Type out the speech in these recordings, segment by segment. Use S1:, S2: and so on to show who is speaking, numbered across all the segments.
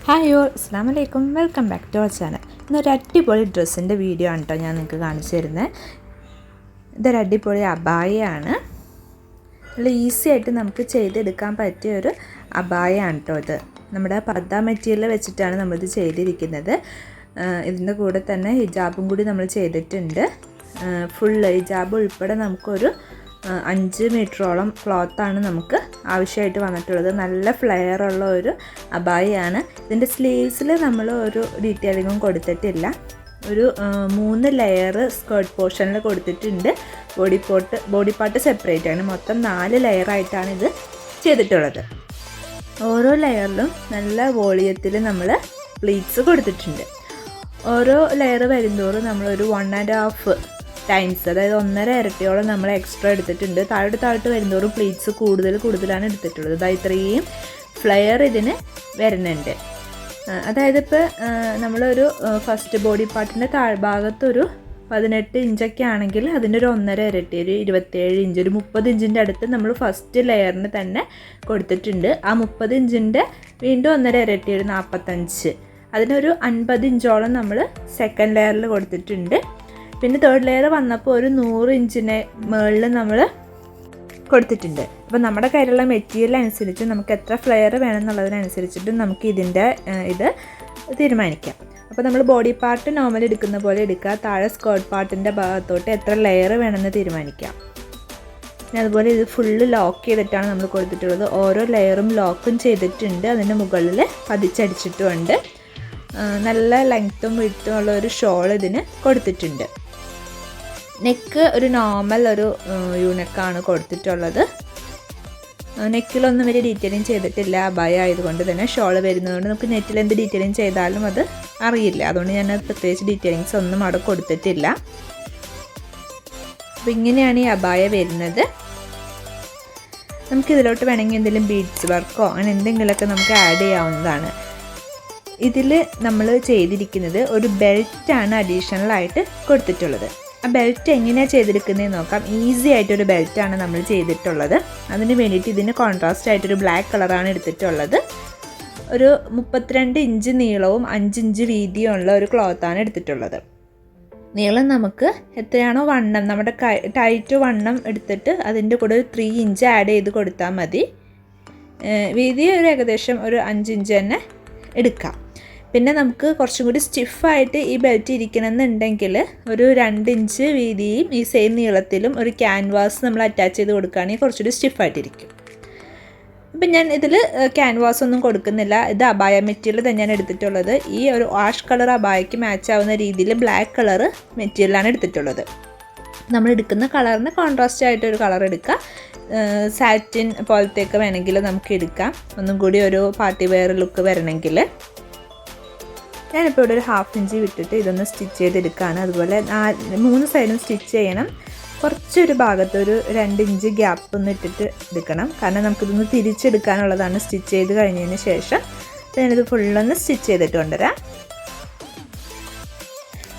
S1: Hi all, അസ്സലാമു അലൈക്കും. Welcome back to our channel. ഇന്നൊരു അടിപൊളി ഡ്രസ്സിൻ്റെ വീഡിയോ ആണ് കേട്ടോ ഞാൻ നിങ്ങൾക്ക് കാണിച്ചു തരുന്നത്. ഇതൊരു അടിപൊളി അബായയാണ്. നല്ല ഈസി ആയിട്ട് നമുക്ക് ചെയ്തെടുക്കാൻ പറ്റിയൊരു അബായയാണ് കേട്ടോ ഇത്. നമ്മുടെ പർദ്ദ മെറ്റീരിയൽ വെച്ചിട്ടാണ് നമ്മളിത് ചെയ്തിരിക്കുന്നത്. ഇതിൻ്റെ കൂടെ തന്നെ ഹിജാബും കൂടി നമ്മൾ ചെയ്തിട്ടുണ്ട്. ഫുൾ ഹിജാബ് ഉൾപ്പെടെ നമുക്കൊരു 5 മീറ്ററോളം ക്ലോത്താണ് നമുക്ക് ആവശ്യമായിട്ട് വന്നിട്ടുള്ളത്. നല്ല ഫ്ലെയർ ഉള്ള ഒരു അബായയാണ്. ഇതിൻ്റെ സ്ലീവ്സിൽ നമ്മൾ ഒരു ഡീറ്റെയിലിങ്ങും കൊടുത്തിട്ടില്ല. ഒരു 3 ലെയർ സ്കേർട്ട് പോർഷനിൽ കൊടുത്തിട്ടുണ്ട്. ബോഡി പാർട്ട് സെപ്പറേറ്റ് ആണ്. മൊത്തം 4 ലെയറായിട്ടാണ് ഇത് ചെയ്തിട്ടുള്ളത്. ഓരോ ലെയറിലും നല്ല വോളിയത്തിൽ നമ്മൾ പ്ലീറ്റ്സ് കൊടുത്തിട്ടുണ്ട്. ഓരോ ലെയർ വരുന്തോറും നമ്മളൊരു 1.5 ടൈംസ്, അതായത് 1.5 ഇരട്ടിയോളം നമ്മൾ എക്സ്ട്രാ എടുത്തിട്ടുണ്ട്. താഴോട്ട് വരുന്നതോറും പ്ലീറ്റ്സ് കൂടുതലാണ് എടുത്തിട്ടുള്ളത്. അതായത് ഇത്രയും ഫ്ലെയർ ഇതിന് വരുന്നുണ്ട്. അതായത് ഇപ്പോൾ നമ്മളൊരു ഫസ്റ്റ് ബോഡി പാർട്ടിൻ്റെ താഴ്ഭാഗത്തൊരു 18 ഇഞ്ചൊക്കെ ആണെങ്കിൽ അതിൻ്റെ ഒരു 1.5 ഇരട്ടി, ഒരു 27 ഇഞ്ച്, ഒരു 30 ഇഞ്ചിൻ്റെ അടുത്ത് നമ്മൾ ഫസ്റ്റ് ലെയറിന് തന്നെ കൊടുത്തിട്ടുണ്ട്. ആ 30 ഇഞ്ചിൻ്റെ വീണ്ടും 1.5 ഇരട്ടി, ഒരു 45, അതിനൊരു 50 ഇഞ്ചോളം നമ്മൾ സെക്കൻഡ് ലെയറിൽ കൊടുത്തിട്ടുണ്ട്. പിന്നെ തേർഡ് ലെയർ വന്നപ്പോൾ ഒരു 100 ഇഞ്ചിന് മുകളിൽ നമ്മൾ കൊടുത്തിട്ടുണ്ട്. അപ്പോൾ നമ്മുടെ കയ്യിലുള്ള മെറ്റീരിയൽ അനുസരിച്ച് നമുക്ക് എത്ര ഫ്ലെയർ വേണമെന്നുള്ളതിനനുസരിച്ചിട്ട് നമുക്ക് ഇതിൻ്റെ ഇത് തീരുമാനിക്കാം. അപ്പോൾ നമ്മൾ ബോഡി പാർട്ട് നോർമൽ എടുക്കുന്ന പോലെ എടുക്കുക. താഴെ സ്കേർട്ട് പാർട്ടിൻ്റെ ഭാഗത്തോട്ട് എത്ര ലെയർ വേണമെന്ന് തീരുമാനിക്കാം. പിന്നെ അതുപോലെ ഇത് ഫുള്ള് ലോക്ക് ചെയ്തിട്ടാണ് നമ്മൾ കൊടുത്തിട്ടുള്ളത്. ഓരോ ലെയറും ലോക്കും ചെയ്തിട്ടുണ്ട്. അതിൻ്റെ മുകളിൽ പതിച്ചടിച്ചിട്ടുമുണ്ട്. നല്ല ലെങ്ത്തും വിഡ്ത്തും ഉള്ള ഒരു ഷോൾ ഇതിന് കൊടുത്തിട്ടുണ്ട്. നെക്ക് ഒരു നോർമൽ ഒരു യൂനെക്കാണ് കൊടുത്തിട്ടുള്ളത്. നെക്കിലൊന്നും വലിയ ഡീറ്റെയിലിങ് ചെയ്തിട്ടില്ല. അബായ ആയതുകൊണ്ട് തന്നെ ഷോൾ വരുന്നതുകൊണ്ട് നമുക്ക് നെറ്റിൽ എന്ത് ഡീറ്റെയിലിങ് ചെയ്താലും അത് അറിയില്ല. അതുകൊണ്ട് ഞാൻ പ്രത്യേകിച്ച് ഡീറ്റെയിലിങ്സ് ഒന്നും അവിടെ കൊടുത്തിട്ടില്ല. അപ്പോൾ ഇങ്ങനെയാണ് ഈ അബായ വരുന്നത്. നമുക്കിതിലോട്ട് വേണമെങ്കിൽ എന്തെങ്കിലും ബീഡ്സ് വർക്കോ അങ്ങനെ എന്തെങ്കിലുമൊക്കെ നമുക്ക് ആഡ് ചെയ്യാവുന്നതാണ്. ഇതിൽ നമ്മൾ ചെയ്തിരിക്കുന്നത് ഒരു ബെൽറ്റാണ് അഡീഷണലായിട്ട് കൊടുത്തിട്ടുള്ളത്. ആ ബെൽറ്റ് എങ്ങനെയാണ് ചെയ്തെടുക്കുന്നതെന്ന് നോക്കാം. ഈസി ആയിട്ടൊരു ബെൽറ്റാണ് നമ്മൾ ചെയ്തിട്ടുള്ളത്. അതിന് വേണ്ടിയിട്ട് ഇതിന് കോൺട്രാസ്റ്റ് ആയിട്ടൊരു ബ്ലാക്ക് കളറാണ് എടുത്തിട്ടുള്ളത്. ഒരു 32 ഇഞ്ച് നീളവും 5 ഇഞ്ച് വീതിയുമുള്ള ഒരു ക്ലോത്താണ് എടുത്തിട്ടുള്ളത്. നീളം നമുക്ക് എത്രയാണോ വണ്ണം, നമ്മുടെ ടൈറ്റ് വണ്ണം എടുത്തിട്ട് അതിൻ്റെ കൂടെ ഒരു 3 ഇഞ്ച് ആഡ് ചെയ്ത് കൊടുത്താൽ മതി. വീതി ഒരു ഏകദേശം ഒരു 5 ഇഞ്ച് തന്നെ എടുക്കാം. പിന്നെ നമുക്ക് കുറച്ചും കൂടി സ്റ്റിഫായിട്ട് ഈ ബെൽറ്റ് ഇരിക്കണമെന്നുണ്ടെങ്കിൽ ഒരു 2 ഇഞ്ച് വീതിയും ഈ സെയിം നീളത്തിലും ഒരു ക്യാൻവാസ് നമ്മൾ അറ്റാച്ച് ചെയ്ത് കൊടുക്കുകയാണെങ്കിൽ കുറച്ചുകൂടി സ്റ്റിഫായിട്ടിരിക്കും. അപ്പം ഞാൻ ഇതിൽ ക്യാൻവാസ് ഒന്നും കൊടുക്കുന്നില്ല. ഇത് അബായ മെറ്റീരിയൽ തന്നെയാണ് എടുത്തിട്ടുള്ളത്. ഈ ഒരു ആഷ് കളർ അബായയ്ക്ക് മാച്ച് ആവുന്ന രീതിയിൽ ബ്ലാക്ക് കളർ മെറ്റീരിയലാണ് എടുത്തിട്ടുള്ളത്. നമ്മൾ എടുക്കുന്ന കളറിന് കോൺട്രാസ്റ്റ് ആയിട്ടൊരു കളർ എടുക്കുക. സാറ്റിൻ പോലത്തെയൊക്കെ വേണമെങ്കിൽ നമുക്ക് എടുക്കാം, ഒന്നും കൂടി ഒരു പാർട്ടി വെയർ ലുക്ക് വരണമെങ്കിൽ. ഞാനിപ്പോൾ ഇവിടെ ഒരു 1/2 ഇഞ്ച് വിട്ടിട്ട് ഇതൊന്ന് സ്റ്റിച്ച് ചെയ്തെടുക്കുകയാണ്. അതുപോലെ 3 സൈഡും സ്റ്റിച്ച് ചെയ്യണം. കുറച്ചൊരു ഭാഗത്ത് ഒരു 2 ഇഞ്ച് ഗ്യാപ്പ് ഒന്ന് ഇട്ടിട്ട് എടുക്കണം. കാരണം നമുക്കിതൊന്ന് തിരിച്ചെടുക്കാനുള്ളതാണ് സ്റ്റിച്ച് ചെയ്ത് കഴിഞ്ഞതിന് ശേഷം. ഞാനിത് ഫുള്ളൊന്ന് സ്റ്റിച്ച് ചെയ്തിട്ട് കൊണ്ടുവരാം.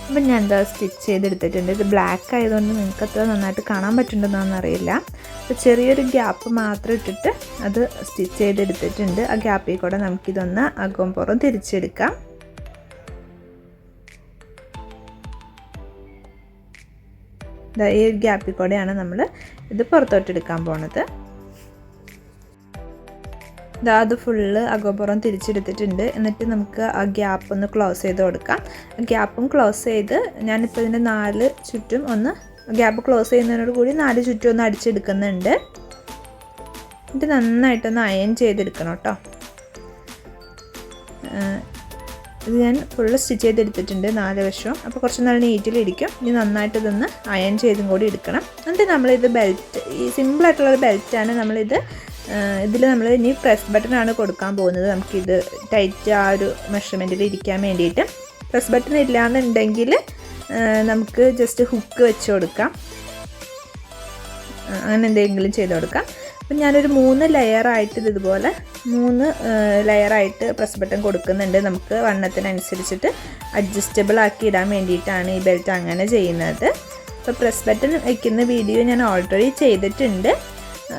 S1: അപ്പം ഞാൻ എന്താ സ്റ്റിച്ച് ചെയ്തെടുത്തിട്ടുണ്ട്. ഇത് ബ്ലാക്ക് ആയതുകൊണ്ട് നിങ്ങൾക്ക് അത്ര നന്നായിട്ട് കാണാൻ പറ്റുന്നുണ്ടെന്നൊന്നും അറിയില്ല. അപ്പോൾ ചെറിയൊരു ഗ്യാപ്പ് മാത്രം ഇട്ടിട്ട് അത് സ്റ്റിച്ച് ചെയ്തെടുത്തിട്ടുണ്ട്. ആ ഗ്യാപ്പിൽ കൂടെ നമുക്കിതൊന്ന് അകവും പുറം തിരിച്ചെടുക്കാം. ഈ ഗ്യാപ്പിൽ കൂടെയാണ് നമ്മൾ ഇത് പുറത്തോട്ടെടുക്കാൻ പോണത്. അത് ഫുള്ള് അകപ്പുറം തിരിച്ചെടുത്തിട്ടുണ്ട്. എന്നിട്ട് നമുക്ക് ആ ഗ്യാപ്പ് ഒന്ന് ക്ലോസ് ചെയ്ത് കൊടുക്കാം. ഗ്യാപ്പും ക്ലോസ് ചെയ്ത് ഞാനിപ്പോൾ ഇതിൻ്റെ 4 ചുറ്റും ഒന്ന് ഗ്യാപ്പ് ക്ലോസ് ചെയ്യുന്നതിനോട് കൂടി 4 ചുറ്റും ഒന്ന് അടിച്ചെടുക്കുന്നുണ്ട്. ഇത് നന്നായിട്ടൊന്ന് അയൺ ചെയ്തെടുക്കണം കേട്ടോ. ഇത് ഞാൻ ഫുള്ള് സ്റ്റിച്ച് ചെയ്തെടുത്തിട്ടുണ്ട് 4 വശവും. അപ്പോൾ കുറച്ച് നല്ല നീറ്റിലിരിക്കും. ഇനി നന്നായിട്ട് ഇതൊന്ന് അയൺ ചെയ്തും കൂടി എടുക്കണം. എന്നിട്ട് നമ്മളിത് ബെൽറ്റ്, ഈ സിമ്പിളായിട്ടുള്ളൊരു ബെൽറ്റാണ്. ഇതിൽ നമ്മൾ ഇനി പ്രസ് ബട്ടണാണ് കൊടുക്കാൻ പോകുന്നത്. നമുക്കിത് ടൈറ്റ് ആ ഒരു മെഷർമെൻറ്റിൽ ഇരിക്കാൻ വേണ്ടിയിട്ട്. പ്രസ് ബട്ടൺ ഇല്ലാന്നുണ്ടെങ്കിൽ നമുക്ക് ജസ്റ്റ് ഹുക്ക് വെച്ച് കൊടുക്കാം, അങ്ങനെ എന്തെങ്കിലും ചെയ്ത് കൊടുക്കാം. അപ്പം ഞാനൊരു 3 ലെയറായിട്ട് ഇതുപോലെ 3 ലെയറായിട്ട് പ്രസ് ബട്ടൺ കൊടുക്കുന്നുണ്ട്. നമുക്ക് വണ്ണത്തിനനുസരിച്ചിട്ട് അഡ്ജസ്റ്റബിൾ ആക്കി ഇടാൻ വേണ്ടിയിട്ടാണ് ഈ ബെൽറ്റ് അങ്ങനെ ചെയ്യുന്നത്. അപ്പോൾ പ്രസ് ബട്ടൺ വയ്ക്കുന്ന വീഡിയോ ഞാൻ ഓൾറെഡി ചെയ്തിട്ടുണ്ട്.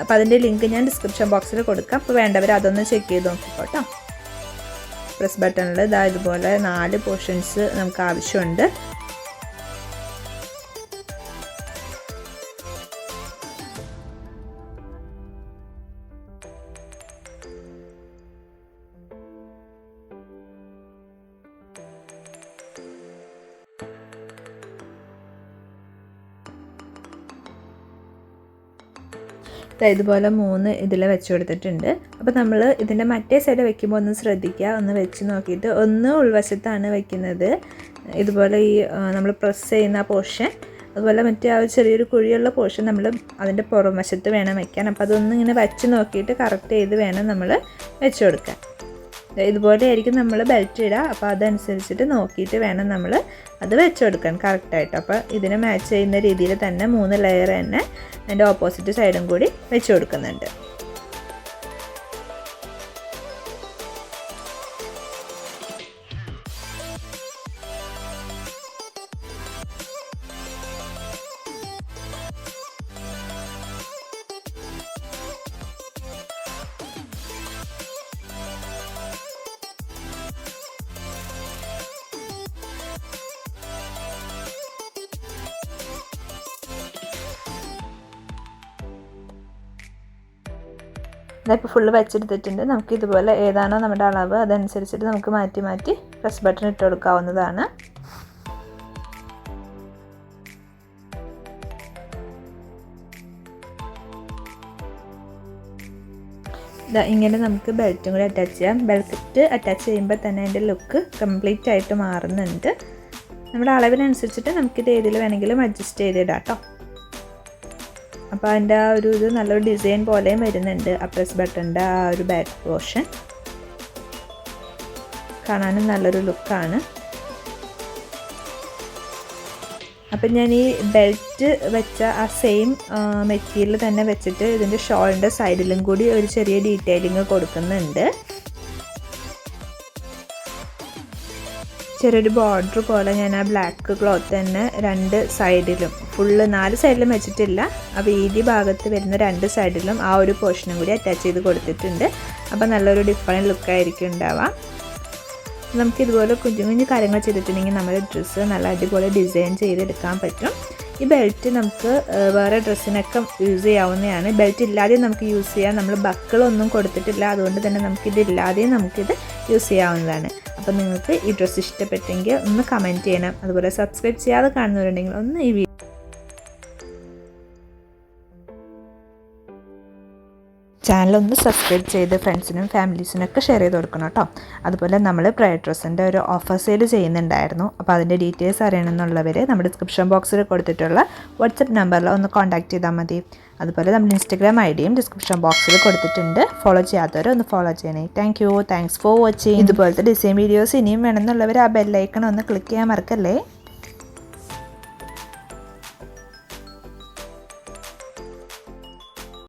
S1: അപ്പോൾ അതിൻ്റെ ലിങ്ക് ഞാൻ ഡിസ്ക്രിപ്ഷൻ ബോക്സിൽ കൊടുക്കാം. അപ്പോൾ വേണ്ടവർ അതൊന്ന് ചെക്ക് ചെയ്ത് നോക്കിക്കോട്ടോ. പ്രസ് ബട്ടണിൽ ഇതാ ഇതുപോലെ 4 പോർഷൻസ് നമുക്ക് ആവശ്യമുണ്ട്. ഇതുപോലെ 3 ഇതിൽ വെച്ച് കൊടുത്തിട്ടുണ്ട്. അപ്പോൾ നമ്മൾ ഇതിൻ്റെ മറ്റേ സൈഡ് വെക്കുമ്പോൾ ഒന്ന് ശ്രദ്ധിക്കുക, ഒന്ന് വെച്ച് നോക്കിയിട്ട് ഒന്ന് ഉൾവശത്താണ് വെക്കുന്നത്. ഇതുപോലെ ഈ നമ്മൾ പ്രസ് ചെയ്യുന്ന പോർഷൻ, അതുപോലെ മറ്റേ ആ ചെറിയൊരു കുഴിയുള്ള പോർഷൻ നമ്മൾ അതിൻ്റെ പുറം വശത്ത് വേണം വെക്കാൻ. അപ്പോൾ അതൊന്നും ഇങ്ങനെ വെച്ച് നോക്കിയിട്ട് കറക്റ്റ് ചെയ്ത് വേണം നമ്മൾ വെച്ച് കൊടുക്കാൻ. ഇതുപോലെ ആയിരിക്കും നമ്മൾ ബെൽറ്റ് ഇടുക. അപ്പോൾ അതനുസരിച്ചിട്ട് നോക്കിയിട്ട് വേണം നമ്മൾ അത് വെച്ച് കൊടുക്കാൻ കറക്റ്റായിട്ട്. അപ്പോൾ ഇതിനെ മാച്ച് ചെയ്യുന്ന രീതിയിൽ തന്നെ 3 ലെയർ തന്നെ അതിൻ്റെ ഓപ്പോസിറ്റ് സൈഡും കൂടി വെച്ച് കൊടുക്കുന്നുണ്ട്. ഇതിപ്പോൾ ഫുള്ള് വെച്ചെടുത്തിട്ടുണ്ട്. നമുക്ക് ഇതുപോലെ ഏതാണോ നമ്മുടെ അളവ് അതനുസരിച്ചിട്ട് നമുക്ക് മാറ്റി മാറ്റി പ്രസ് ബട്ടൺ ഇട്ട് കൊടുക്കാവുന്നതാണ്. ഇങ്ങനെ നമുക്ക് ബെൽറ്റും കൂടി അറ്റാച്ച് ചെയ്യാം. ബെൽറ്റ് അറ്റാച്ച് ചെയ്യുമ്പോൾ തന്നെ അതിൻ്റെ ലുക്ക് കംപ്ലീറ്റ് ആയിട്ട് മാറുന്നുണ്ട്. നമ്മുടെ അളവിനനുസരിച്ചിട്ട് നമുക്കിത് ഏതിൽ വേണമെങ്കിലും അഡ്ജസ്റ്റ് ചെയ്തിടാം കേട്ടോ. അപ്പോൾ അതിൻ്റെ ആ ഒരു ഇത് നല്ലൊരു ഡിസൈൻ പോലെയും വരുന്നുണ്ട്. ആ പ്രസ് ബട്ടൻ്റെ ആ ഒരു ബാക്ക് പോർഷൻ കാണാനും നല്ലൊരു ലുക്കാണ്. അപ്പം ഞാൻ ഈ ബെൽറ്റ് വെച്ച ആ സെയിം മെറ്റീരിയൽ തന്നെ വെച്ചിട്ട് ഇതിൻ്റെ ഷോളിൻ്റെ സൈഡിലും കൂടി ഒരു ചെറിയ ഡീറ്റെയിലിങ് കൊടുക്കുന്നുണ്ട്. ചെറിയൊരു ബോർഡർ പോലെ ഞാൻ ആ ബ്ലാക്ക് ക്ലോത്ത് തന്നെ 2 സൈഡിലും ഫുള്ള് 4 സൈഡിലും വെച്ചിട്ടില്ല. ആ വീതി ഭാഗത്ത് വരുന്ന 2 സൈഡിലും ആ ഒരു പോർഷനും കൂടി അറ്റാച്ച് ചെയ്ത് കൊടുത്തിട്ടുണ്ട്. അപ്പോൾ നല്ലൊരു ഡിഫറൻറ്റ് ലുക്കായിരിക്കും ഉണ്ടാവുക. നമുക്കിതുപോലെ കുഞ്ഞു കുഞ്ഞു കാര്യങ്ങൾ ചെയ്തിട്ടുണ്ടെങ്കിൽ നമ്മുടെ ഡ്രസ്സ് നല്ല അടിപൊളി ഡിസൈൻ ചെയ്തെടുക്കാൻ പറ്റും. ഈ ബെൽറ്റ് നമുക്ക് വേറെ ഡ്രസ്സിനൊക്കെ യൂസ് ചെയ്യാവുന്നതാണ്. ബെൽറ്റ് ഇല്ലാതെയും നമുക്ക് യൂസ് ചെയ്യാം. നമ്മൾ ബക്കിളൊന്നും കൊടുത്തിട്ടില്ല, അതുകൊണ്ട് തന്നെ നമുക്കിതില്ലാതെയും നമുക്കിത് യൂസ് ചെയ്യാവുന്നതാണ്. അപ്പോൾ നിങ്ങൾക്ക് ഈ ഡ്രസ്സ് ഇഷ്ടപ്പെട്ടെങ്കിൽ ഒന്ന് കമൻറ്റ് ചെയ്യണം. അതുപോലെ സബ്സ്ക്രൈബ് ചെയ്യാതെ കാണുന്നവരുണ്ടെങ്കിൽ ഒന്ന് ഈ വീഡിയോ ചാനലൊന്ന് സബ്സ്ക്രൈബ് ചെയ്ത് ഫ്രണ്ട്സിനും ഫാമിലീസിനൊക്കെ ഷെയർ ചെയ്ത് കൊടുക്കണം കേട്ടോ. അതുപോലെ നമ്മൾ പ്രയർ ഡ്രസ്സിൻ്റെ ഒരു ഓഫർ സെയിൽ ചെയ്യുന്നുണ്ടായിരുന്നു. അപ്പോൾ അതിൻ്റെ ഡീറ്റെയിൽസ് അറിയണമെന്നുള്ളവർ നമ്മുടെ ഡിസ്ക്രിപ്ഷൻ ബോക്സിൽ കൊടുത്തിട്ടുള്ള വാട്സപ്പ് നമ്പറിൽ ഒന്ന് കോൺടാക്റ്റ് ചെയ്താൽ മതി. അതുപോലെ നമ്മുടെ ഇൻസ്റ്റഗ്രാം ഐഡിയും ഡിസ്ക്രിപ്ഷൻ ബോക്സിൽ കൊടുത്തിട്ടുണ്ട്. ഫോളോ ചെയ്യാത്തവർ ഒന്ന് ഫോളോ ചെയ്യണേ. Thanks for watching. ഇതുപോലത്തെ ഡിസൈൻ വീഡിയോസ് ഇനിയും വേണമെന്നുള്ളവർ ആ ബെല്ലൈക്കൺ ഒന്ന് ക്ലിക്ക് ചെയ്യാൻ മറക്കല്ലേ.